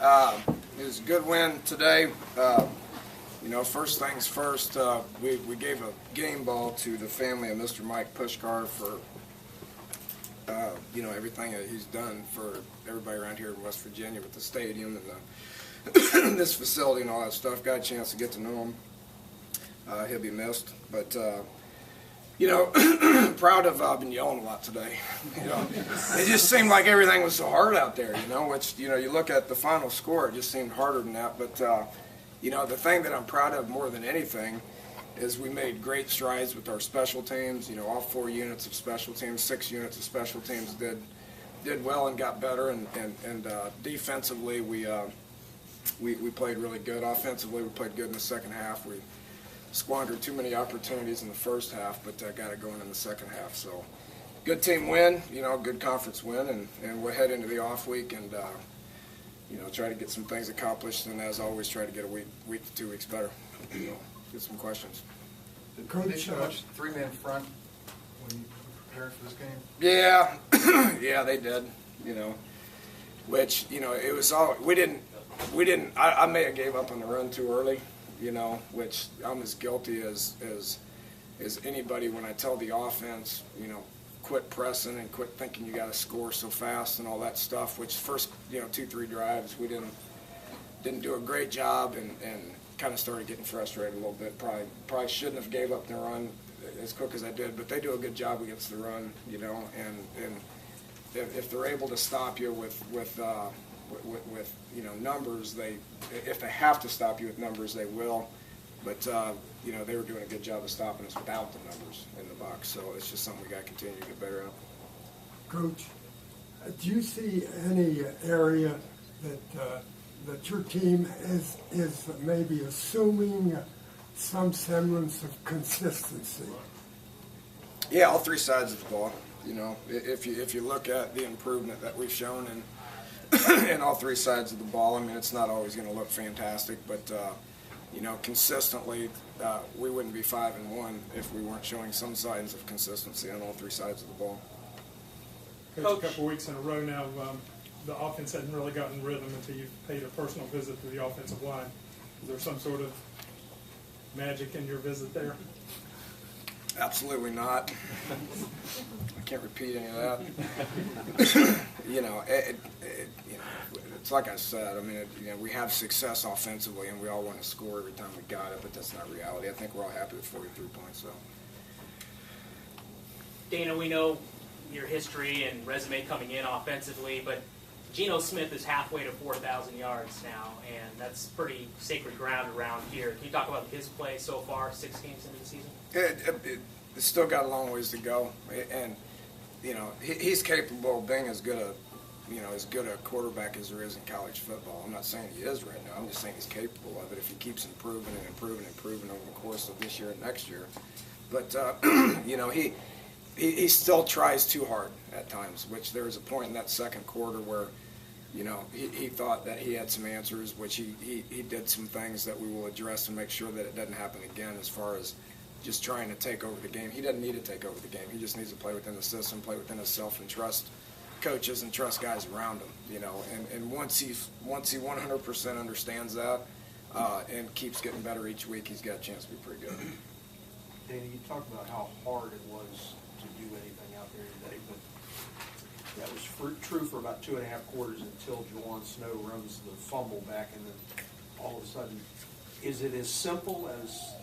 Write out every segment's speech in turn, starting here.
It was a good win today. First things first, we gave a game ball to the family of Mr. Mike Pushkar for, everything that he's done for everybody around here in West Virginia with the stadium and this facility and all that stuff. Got a chance to get to know him. He'll be missed, but proud of. I've been yelling a lot today. It just seemed like everything was so hard out there. Which you look at the final score, it just seemed harder than that. But the thing that I'm proud of more than anything is we made great strides with our special teams. All 4 units of special teams, 6 units of special teams did well and got better. And defensively, we played really good. Offensively, we played good in the second half. We squandered too many opportunities in the first half, but got it going in the second half. So, good team win, good conference win, and we'll head into the off week and try to get some things accomplished, and as always, try to get a week to 2 weeks better. Get some questions. Did they show much 3-man front when you prepared for this game? Yeah, yeah, they did. Which it was all we didn't. I may have gave up on the run too early. Which I'm as guilty as anybody when I tell the offense, quit pressing and quit thinking you got to score so fast and all that stuff. Which first, 2-3 drives we didn't do a great job and kind of started getting frustrated a little bit. Probably shouldn't have gave up the run as quick as I did, but they do a good job against the run, and if they're able to stop you with numbers, if they have to stop you with numbers, they will. But they were doing a good job of stopping us without the numbers in the box. So it's just something we got to continue to get better at. Coach, do you see any area that your team is maybe assuming some semblance of consistency? Yeah, all 3 sides of the ball. If you look at the improvement that we've shown in all 3 sides of the ball, it's not always going to look fantastic, but consistently, we wouldn't be 5-1 if we weren't showing some signs of consistency on all 3 sides of the ball. Coach, a couple weeks in a row now, the offense hadn't really gotten rhythm until you paid a personal visit to the offensive line. Is there some sort of magic in your visit there? Absolutely not. I can't repeat any of that. It's like I said. We have success offensively, and we all want to score every time we got it, but that's not reality. I think we're all happy with 43 points. So, Dana, we know your history and resume coming in offensively, but Geno Smith is halfway to 4,000 yards now, and that's pretty sacred ground around here. Can you talk about his play so far, 6 games into the season? It's still got a long ways to go, and he's capable of being as good a quarterback as there is in college football. I'm not saying he is right now. I'm just saying he's capable of it if he keeps improving and improving and improving over the course of this year and next year. But he still tries too hard at times. Which there was a point in that second quarter where he thought that he had some answers, which he did some things that we will address and make sure that it doesn't happen again as far as just trying to take over the game. He doesn't need to take over the game. He just needs to play within the system, play within himself, and trust coaches and trust guys around him. And once he 100% understands that and keeps getting better each week, he's got a chance to be pretty good. Danny, you talked about how hard it was to do anything out there today, but that was true for about 2.5 quarters until Juwan Snow runs the fumble back, and then all of a sudden, is it as simple as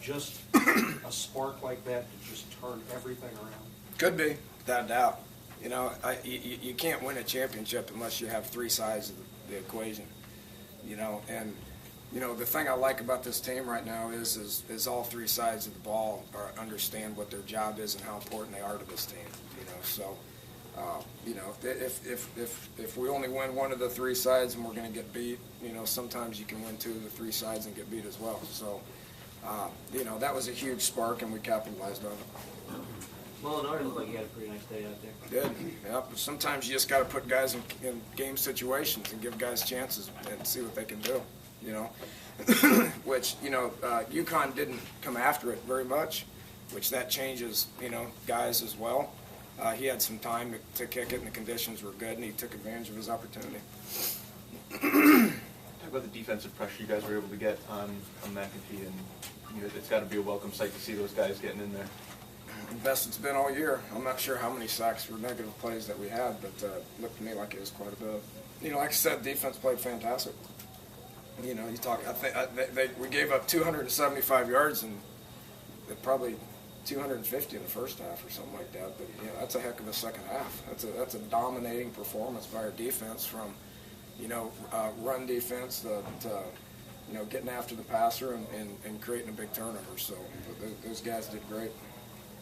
just a spark like that to just turn everything around? Could be, without a doubt. You can't win a championship unless you have 3 sides of the equation. And the thing I like about this team right now is all 3 sides of the ball understand what their job is and how important they are to this team. So if we only win one of the 3 sides and we're going to get beat, sometimes you can win 2 of the 3 sides and get beat as well. So that was a huge spark, and we capitalized on it. Molinari looked like he had a pretty nice day out there. Did, yep. Sometimes you just got to put guys in game situations and give guys chances and see what they can do, Which, UConn didn't come after it very much, which that changes, guys as well. He had some time to kick it, and the conditions were good, and he took advantage of his opportunity. about the defensive pressure you guys were able to get on McAfee, and it's got to be a welcome sight to see those guys getting in there. The best it's been all year. I'm not sure how many sacks or negative plays that we had, but it looked to me like it was quite a bit. Like I said, defense played fantastic. You talk. We gave up 275 yards and probably 250 in the first half or something like that. But that's a heck of a second half. That's a dominating performance by our defense from run defense to getting after the passer and creating a big turnover. So those guys did great.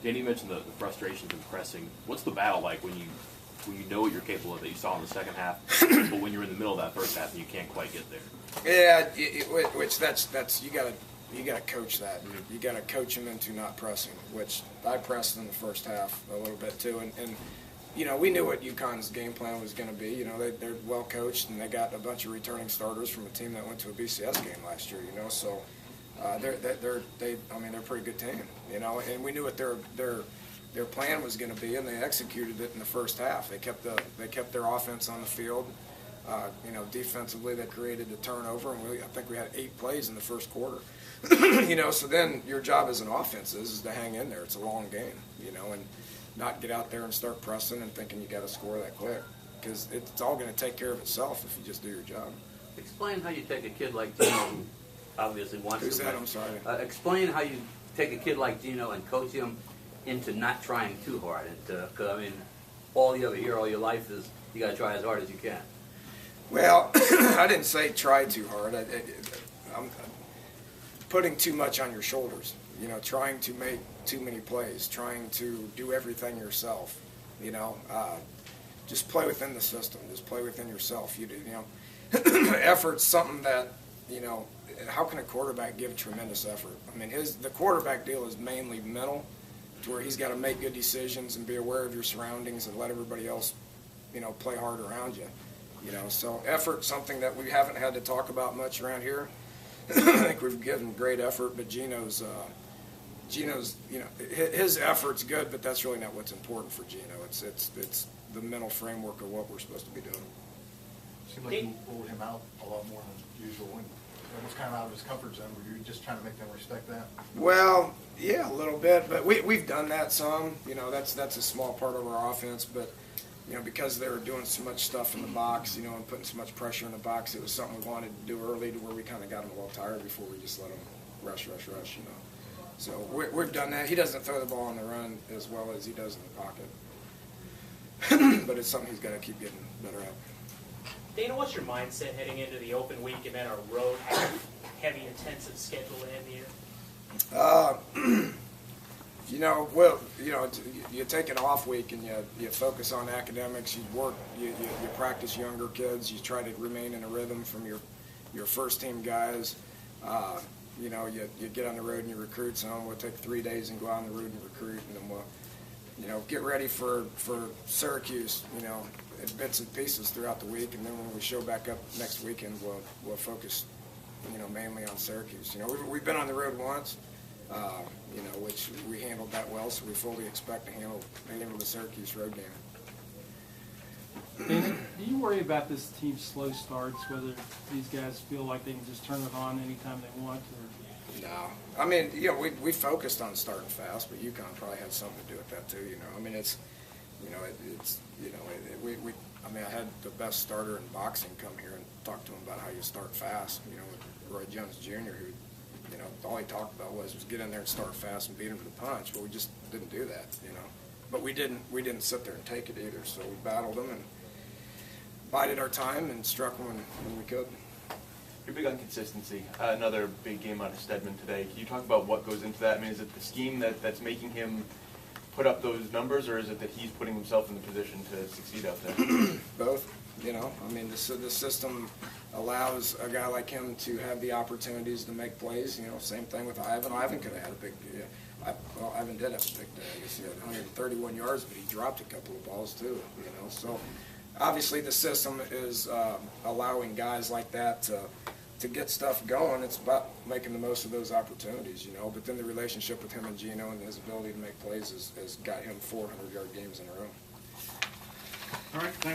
Danny, you mentioned the frustrations of pressing. What's the battle like when you know what you're capable of that you saw in the second half, but when you're in the middle of that first half and you can't quite get there? Yeah, that's you gotta coach that. You gotta coach them into not pressing, which I pressed in the first half a little bit too, and we knew what UConn's game plan was going to be. They're well coached and they got a bunch of returning starters from a team that went to a BCS game last year. So they're a pretty good team. And we knew what their plan was going to be, and they executed it in the first half. They kept their offense on the field. Defensively, they created a turnover, and I think we had 8 plays in the first quarter. So then your job as an offense is to hang in there. It's a long game, and not get out there and start pressing and thinking you got to score that quick, because it's all going to take care of itself if you just do your job. Explain how you take a kid like Gino, who obviously wants Who's to that? win. I'm sorry. Explain how you take a kid like Gino and coach him into not trying too hard. Because all you ever hear all your life is you got to try as hard as you can. Well, I didn't say try too hard. I'm putting too much on your shoulders. Trying to make too many plays, trying to do everything yourself. Just play within the system. Just play within yourself. Effort's something that how can a quarterback give tremendous effort? The quarterback deal is mainly mental, to where he's got to make good decisions and be aware of your surroundings and let everybody else, play hard around you. So effort's something that we haven't had to talk about much around here. I think we've given great effort, but Gino's, his effort's good, but that's really not what's important for Gino. It's the mental framework of what we're supposed to be doing. Seemed like you ruled him out a lot more than usual, and it was kind of out of his comfort zone. Were you just trying to make them respect that? Well, yeah, a little bit, but we've done that some. That's a small part of our offense, but because they were doing so much stuff in the box, and putting so much pressure in the box, it was something we wanted to do early, to where we kind of got them a little tired before we just let them rush. So we've done that. He doesn't throw the ball on the run as well as he does in the pocket, but it's something he's got to keep getting better at. Dana, what's your mindset heading into the open week and then our road heavy, intensive schedule to end the year? You take an off week and you focus on academics. You work, you practice younger kids. You try to remain in a rhythm from your first team guys. You get on the road and you recruit some. We'll take 3 days and go out on the road and recruit, and then we'll get ready for Syracuse. In bits and pieces throughout the week, and then when we show back up next weekend, we'll focus, mainly on Syracuse. We've been on the road once, which we handled that well, so we fully expect to handle the Syracuse road game. Dana, do you worry about this team's slow starts, whether these guys feel like they can just turn it on anytime they want? Or? No. We focused on starting fast, but UConn probably had something to do with that too. I had the best starter in boxing come here and talk to him about how you start fast, with Roy Jones Jr., who, all he talked about was get in there and start fast and beat him to the punch. Well, we just didn't do that, But we didn't sit there and take it either, so we battled them and bided our time and struck when we could. You're big on consistency. Another big game out of Stedman today. Can you talk about what goes into that? Is it the scheme that's making him put up those numbers, or is it that he's putting himself in the position to succeed out there? Both. The system allows a guy like him to have the opportunities to make plays. Same thing with Ivan. Ivan could have had a big day. Ivan did have a big day. I guess he had 131 yards, but he dropped a couple of balls too. So obviously the system is allowing guys like that to get stuff going. It's about making the most of those opportunities, But then the relationship with him and Gino and his ability to make plays has got him 400-yard games in a row. All right, thanks.